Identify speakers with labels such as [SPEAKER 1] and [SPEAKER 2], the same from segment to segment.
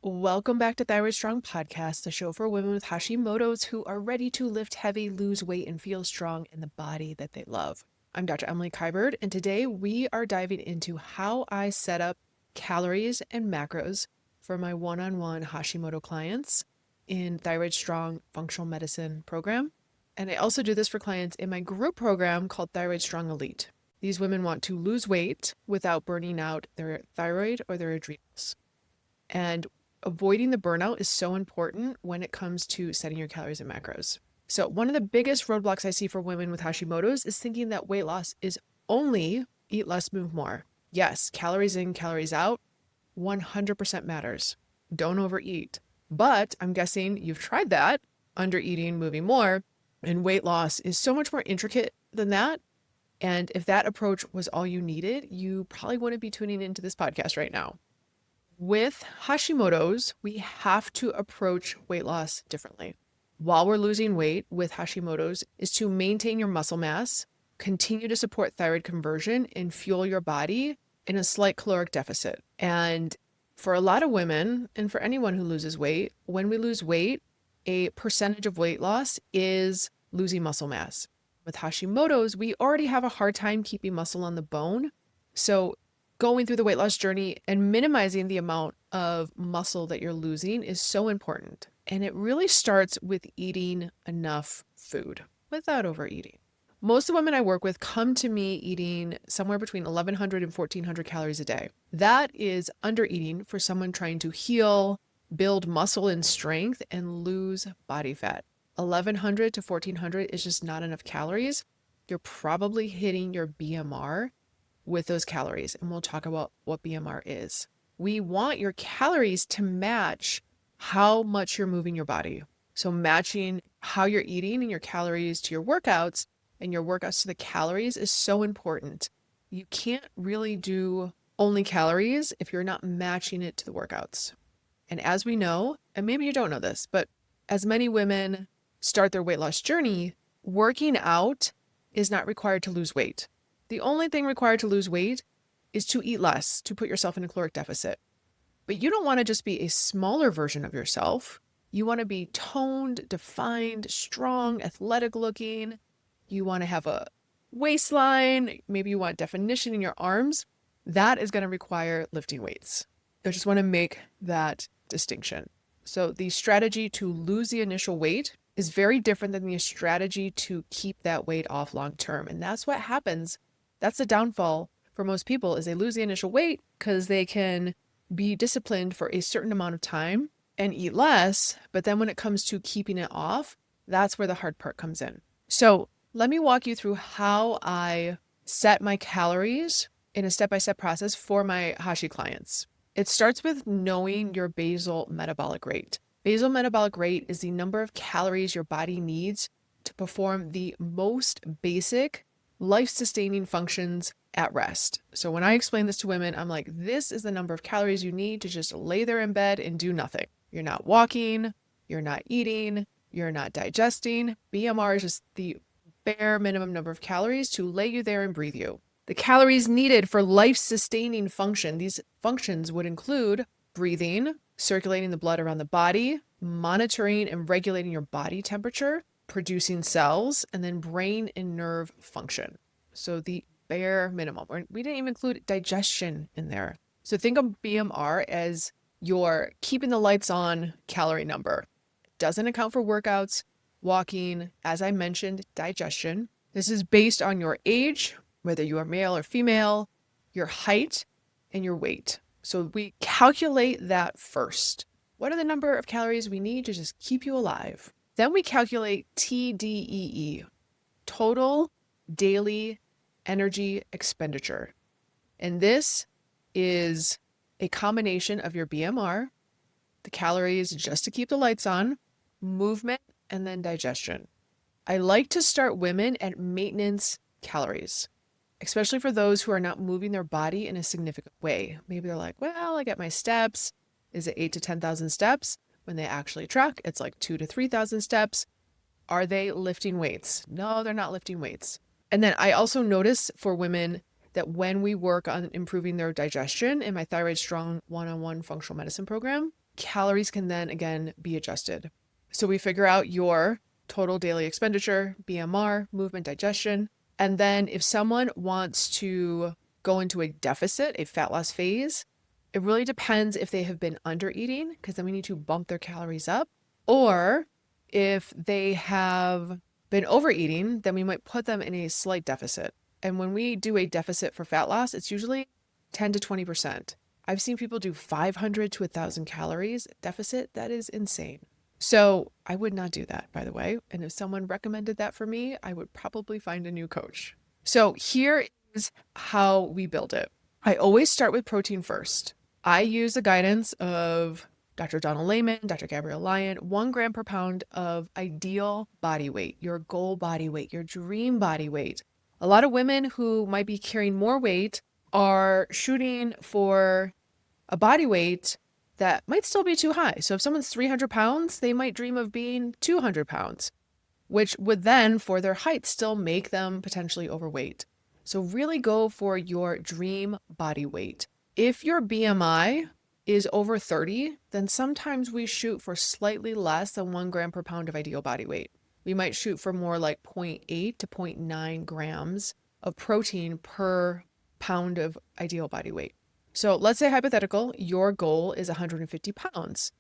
[SPEAKER 1] Welcome back to Thyroid Strong Podcast, the show for women with Hashimoto's who are ready to lift heavy, lose weight, and feel strong in the body that they love. I'm Dr. Emily Kiberd, and today we are diving into how I set up calories and macros for my one-on-one Hashimoto clients in Thyroid Strong Functional Medicine program. And I also do this for clients in my group program called Thyroid Strong Elite. These women want to lose weight without burning out their thyroid or their adrenals. And avoiding the burnout is so important when it comes to setting your calories and macros. So one of the biggest roadblocks I see for women with Hashimoto's is thinking that weight loss is only eat less, move more. Yes, calories in, calories out, 100% matters. Don't overeat. But I'm guessing you've tried that, under eating, moving more, and weight loss is so much more intricate than that. And if that approach was all you needed, you probably wouldn't be tuning into this podcast right now. With Hashimoto's, we have to approach weight loss differently. While we're losing weight with Hashimoto's is to maintain your muscle mass, continue to support thyroid conversion, and fuel your body in a slight caloric deficit. And for a lot of women, and for anyone who loses weight, when we lose weight, a percentage of weight loss is losing muscle mass. With Hashimoto's, we already have a hard time keeping muscle on the bone. So going through the weight loss journey and minimizing the amount of muscle that you're losing is so important. And it really starts with eating enough food without overeating. Most of the women I work with come to me eating somewhere between 1,100 and 1,400 calories a day. That is under eating for someone trying to heal, build muscle and strength, and lose body fat. 1,100 to 1,400 is just not enough calories. You're probably hitting your BMR with those calories, and we'll talk about what BMR is. We want your calories to match how much you're moving your body. So matching how you're eating and your calories to your workouts and your workouts to the calories is so important. You can't really do only calories if you're not matching it to the workouts. And as we know, and maybe you don't know this, but as many women start their weight loss journey, working out is not required to lose weight. The only thing required to lose weight is to eat less, to put yourself in a caloric deficit. But you don't want to just be a smaller version of yourself. You want to be toned, defined, strong, athletic looking. You want to have a waistline. Maybe you want definition in your arms. That is going to require lifting weights. I just want to make that distinction. So the strategy to lose the initial weight is very different than the strategy to keep that weight off long term. And that's what happens. That's the downfall for most people is they lose the initial weight because they can be disciplined for a certain amount of time and eat less. But then when it comes to keeping it off, that's where the hard part comes in. So let me walk you through how I set my calories in a step-by-step process for my Hashi clients. It starts with knowing your basal metabolic rate. Basal metabolic rate is the number of calories your body needs to perform the most basic life-sustaining functions at rest. So when I explain this to women, I'm like, this is the number of calories you need to just lay there in bed and do nothing. You're not walking, you're not eating, you're not digesting. BMR is just the bare minimum number of calories to lay you there and breathe you. The calories needed for life-sustaining function, these functions would include breathing, circulating the blood around the body, monitoring and regulating your body temperature, producing cells, and then brain and nerve function. So the bare minimum. We didn't even include digestion in there. So think of BMR as your keeping the lights on calorie number. It doesn't account for workouts, walking, as I mentioned, digestion. This is based on your age, whether you are male or female, your height, and your weight. So we calculate that first. What are the number of calories we need to just keep you alive? Then we calculate TDEE, total daily energy expenditure. And this is a combination of your BMR, the calories just to keep the lights on, movement, and then digestion. I like to start women at maintenance calories, especially for those who are not moving their body in a significant way. Maybe they're like, well, I get my steps. Is it 8,000 to 10,000 steps? When they actually track, it's like 2,000 to 3,000 steps. Are they lifting weights? No, they're not lifting weights. And then I also notice for women that when we work on improving their digestion in my Thyroid Strong one-on-one functional medicine program, calories can then again be adjusted. So we figure out your total daily expenditure, BMR, movement, digestion. And then if someone wants to go into a deficit, a fat loss phase, it really depends if they have been under eating, because then we need to bump their calories up. Or if they have been overeating, then we might put them in a slight deficit. And when we do a deficit for fat loss, it's usually 10 to 20%. I've seen people do 500 to 1,000 calories deficit. That is insane. So I would not do that, by the way. And if someone recommended that for me, I would probably find a new coach. So here is how we build it. I always start with protein first. I use the guidance of Dr. Donald Layman, Dr. Gabrielle Lyon, 1 gram per pound of ideal body weight, your goal body weight, your dream body weight. A lot of women who might be carrying more weight are shooting for a body weight that might still be too high. So if someone's 300 pounds, they might dream of being 200 pounds, which would then, for their height, still make them potentially overweight. So really go for your dream body weight. If your BMI is over 30, then sometimes we shoot for slightly less than 1 gram per pound of ideal body weight. We might shoot for more like 0.8 to 0.9 grams of protein per pound of ideal body weight. So let's say hypothetical, your goal is 150 pounds.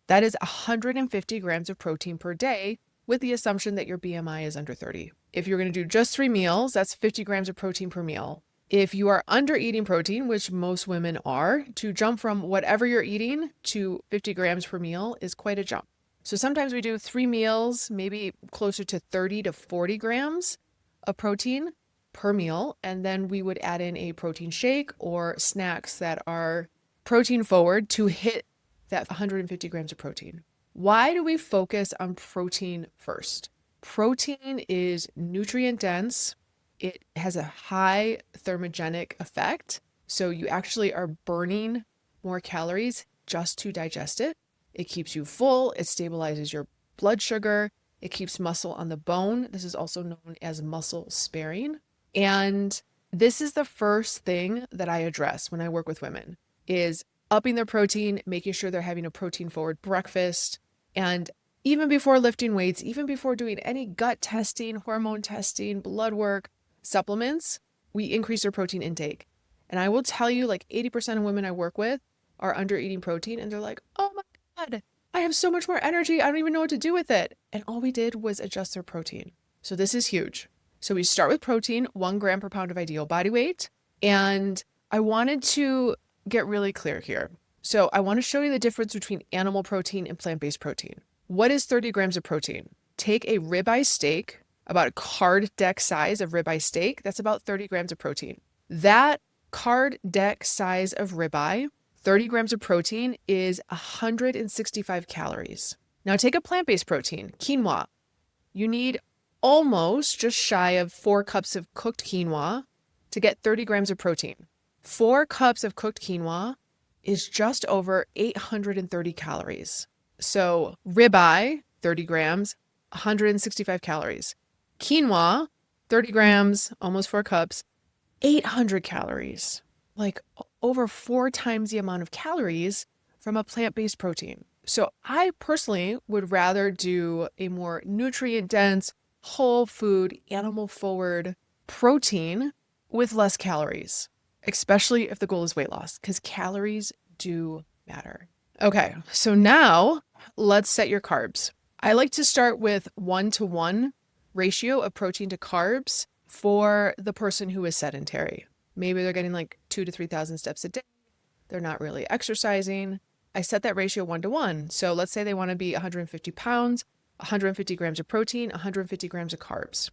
[SPEAKER 1] That is 150 grams of protein per day with the assumption that your BMI is under 30. If you're going to do just 3 meals, that's 50 grams of protein per meal. If you are under eating protein, which most women are, to jump from whatever you're eating to 50 grams per meal is quite a jump. So sometimes we do 3 meals, maybe closer to 30 to 40 grams of protein per meal, and then we would add in a protein shake or snacks that are protein forward to hit that 150 grams of protein. Why do we focus on protein first? Protein is nutrient dense. It has a high thermogenic effect. So you actually are burning more calories just to digest it. It keeps you full. It stabilizes your blood sugar. It keeps muscle on the bone. This is also known as muscle sparing. And this is the first thing that I address when I work with women is upping their protein, making sure they're having a protein forward breakfast. And even before lifting weights, even before doing any gut testing, hormone testing, blood work, supplements, we increase their protein intake. And I will tell you, like 80% of women I work with are under eating protein and they're like, oh my God, I have so much more energy. I don't even know what to do with it. And all we did was adjust their protein. So this is huge. So we start with protein, 1 gram per pound of ideal body weight. And I wanted to get really clear here. So I want to show you the difference between animal protein and plant-based protein. What is 30 grams of protein? Take a ribeye steak, about a card deck size of ribeye steak. That's about 30 grams of protein. That card deck size of ribeye, 30 grams of protein is 165 calories. Now take a plant-based protein, quinoa. You need almost just shy of 4 cups of cooked quinoa to get 30 grams of protein. 4 cups of cooked quinoa is just over 830 calories. So ribeye, 30 grams, 165 calories. Quinoa, 30 grams, almost 4 cups, 800 calories, like over 4 times the amount of calories from a plant-based protein. So I personally would rather do a more nutrient-dense, whole food, animal-forward protein with less calories, especially if the goal is weight loss, because calories do matter. Okay, so now let's set your carbs. I like to start with 1-to-1 ratio of protein to carbs for the person who is sedentary. Maybe they're getting like 2,000 to 3,000 steps a day. They're not really exercising. I set that ratio 1-to-1. So let's say they want to be 150 pounds, 150 grams of protein, 150 grams of carbs.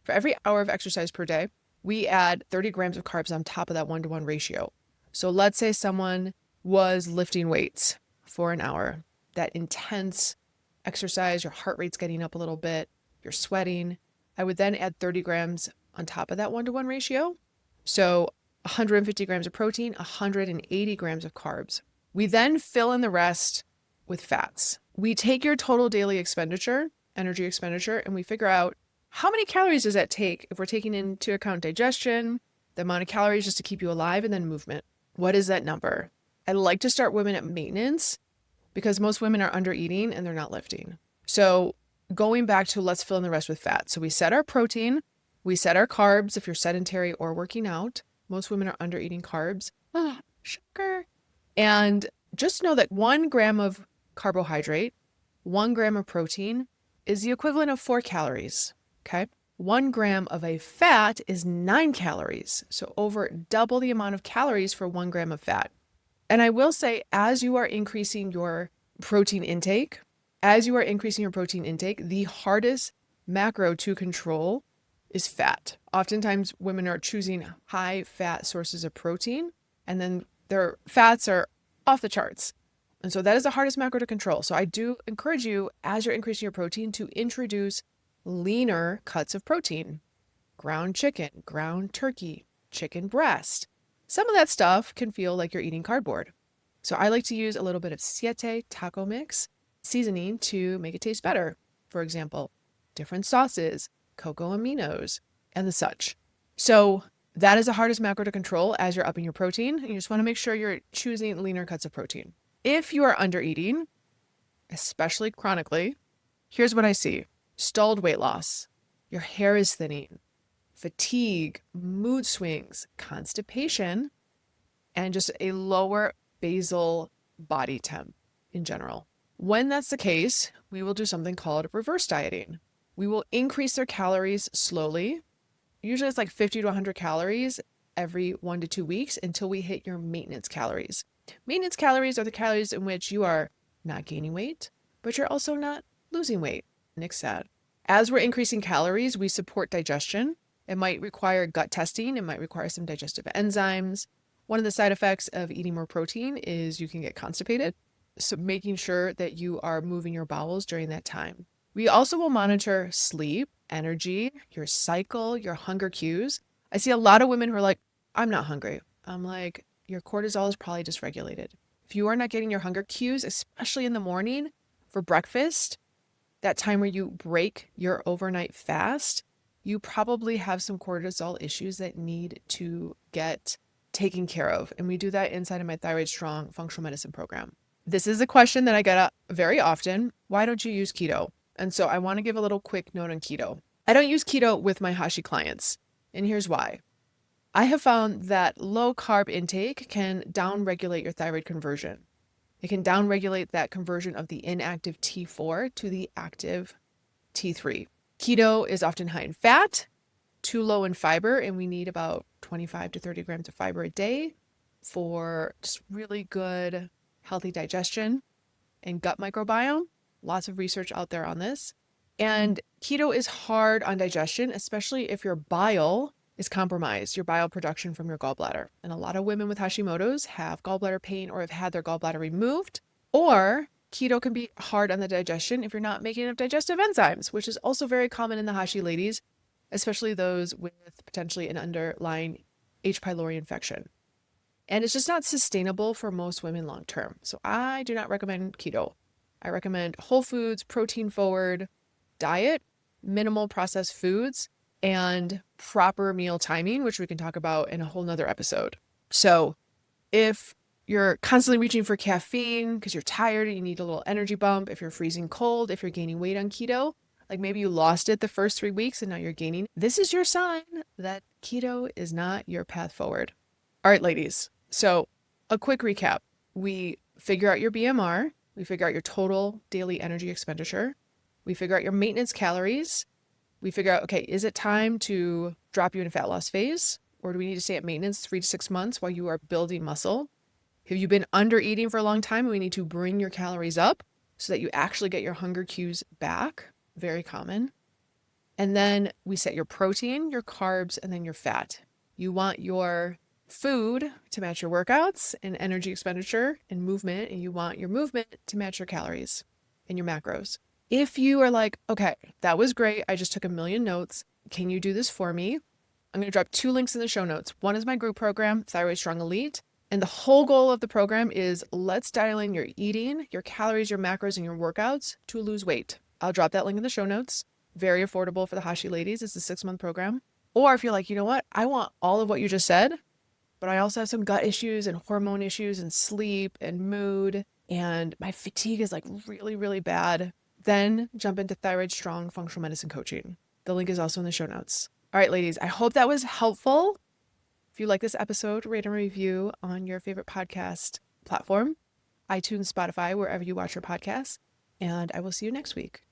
[SPEAKER 1] For every hour of exercise per day, we add 30 grams of carbs on top of that 1-to-1 ratio. So let's say someone was lifting weights for an hour, that intense exercise, your heart rate's getting up a little bit, you're sweating. I would then add 30 grams on top of that 1-to-1 ratio. So 150 grams of protein, 180 grams of carbs. We then fill in the rest with fats. We take your total daily expenditure, energy expenditure, and we figure out how many calories does that take if we're taking into account digestion, the amount of calories just to keep you alive, and then movement. What is that number? I like to start women at maintenance because most women are under eating and they're not lifting. So going back to let's fill in the rest with fat. So we set our protein, we set our carbs if you're sedentary or working out. Most women are under eating carbs. Sugar. And just know that 1 gram of carbohydrate, 1 gram of protein is the equivalent of 4 calories. Okay. 1 gram of a fat is 9 calories. So over double the amount of calories for 1 gram of fat. And I will say, as you are increasing your protein intake, the hardest macro to control is fat. Oftentimes women are choosing high fat sources of protein, and then their fats are off the charts. And so that is the hardest macro to control. So I do encourage you, as you're increasing your protein, to introduce leaner cuts of protein. Ground chicken, ground turkey, chicken breast. Some of that stuff can feel like you're eating cardboard. So I like to use a little bit of siete taco mix seasoning to make it taste better. For example, different sauces, cocoa aminos, and the such. So that is the hardest macro to control as you're upping your protein. You just want to make sure you're choosing leaner cuts of protein. If you are under eating, especially chronically, here's what I see. Stalled weight loss. Your hair is thinning. Fatigue, mood swings, constipation, and just a lower basal body temp in general. When that's the case, we will do something called reverse dieting. We will increase their calories slowly. Usually it's like 50 to 100 calories every 1 to 2 weeks until we hit your maintenance calories. Maintenance calories are the calories in which you are not gaining weight, but you're also not losing weight. Nick's sad. As we're increasing calories, we support digestion. It might require gut testing. It might require some digestive enzymes. One of the side effects of eating more protein is you can get constipated. So making sure that you are moving your bowels during that time. We also will monitor sleep, energy, your cycle, your hunger cues. I see a lot of women who are like, I'm not hungry. I'm like, your cortisol is probably dysregulated. If you are not getting your hunger cues, especially in the morning for breakfast, that time where you break your overnight fast, you probably have some cortisol issues that need to get taken care of. And we do that inside of my Thyroid Strong functional medicine program. This is a question that I get very often. Why don't you use keto? And so I want to give a little quick note on keto. I don't use keto with my Hashi clients. And here's why. I have found that low carb intake can downregulate your thyroid conversion. It can downregulate that conversion of the inactive T4 to the active T3. Keto is often high in fat, too low in fiber, and we need about 25 to 30 grams of fiber a day for just really good, healthy digestion and gut microbiome. Lots of research out there on this. And keto is hard on digestion, especially if your bile is compromised, your bile production from your gallbladder. And a lot of women with Hashimoto's have gallbladder pain or have had their gallbladder removed. Or keto can be hard on the digestion if you're not making enough digestive enzymes, which is also very common in the Hashi ladies, especially those with potentially an underlying H. pylori infection. And it's just not sustainable for most women long term. So I do not recommend keto. I recommend whole foods, protein forward diet, minimal processed foods, and proper meal timing, which we can talk about in a whole nother episode. So if you're constantly reaching for caffeine because you're tired and you need a little energy bump, if you're freezing cold, if you're gaining weight on keto, like maybe you lost it the first 3 weeks and now you're gaining, this is your sign that keto is not your path forward. All right, ladies. So a quick recap. We figure out your BMR. We figure out your total daily energy expenditure. We figure out your maintenance calories. We figure out, okay, is it time to drop you in a fat loss phase? Or do we need to stay at maintenance 3 to 6 months while you are building muscle? Have you been under eating for a long time? We need to bring your calories up so that you actually get your hunger cues back. Very common. And then we set your protein, your carbs, and then your fat. You want your food to match your workouts and energy expenditure and movement, and you want your movement to match your calories and your macros. If you are like, okay, that was great. I just took a million notes. Can you do this for me? I'm going to drop 2 links in the show notes. One is my group program, Thyroid Strong Elite. And the whole goal of the program is let's dial in your eating, your calories, your macros, and your workouts to lose weight. I'll drop that link in the show notes. Very affordable for the Hashi ladies. It's a 6-month program. Or if you're like, you know what? I want all of what you just said, but I also have some gut issues and hormone issues and sleep and mood and my fatigue is like really, really bad, then jump into Thyroid Strong Functional Medicine Coaching. The link is also in the show notes. All right, ladies, I hope that was helpful. If you like this episode, rate and review on your favorite podcast platform, iTunes, Spotify, wherever you watch your podcasts. And I will see you next week.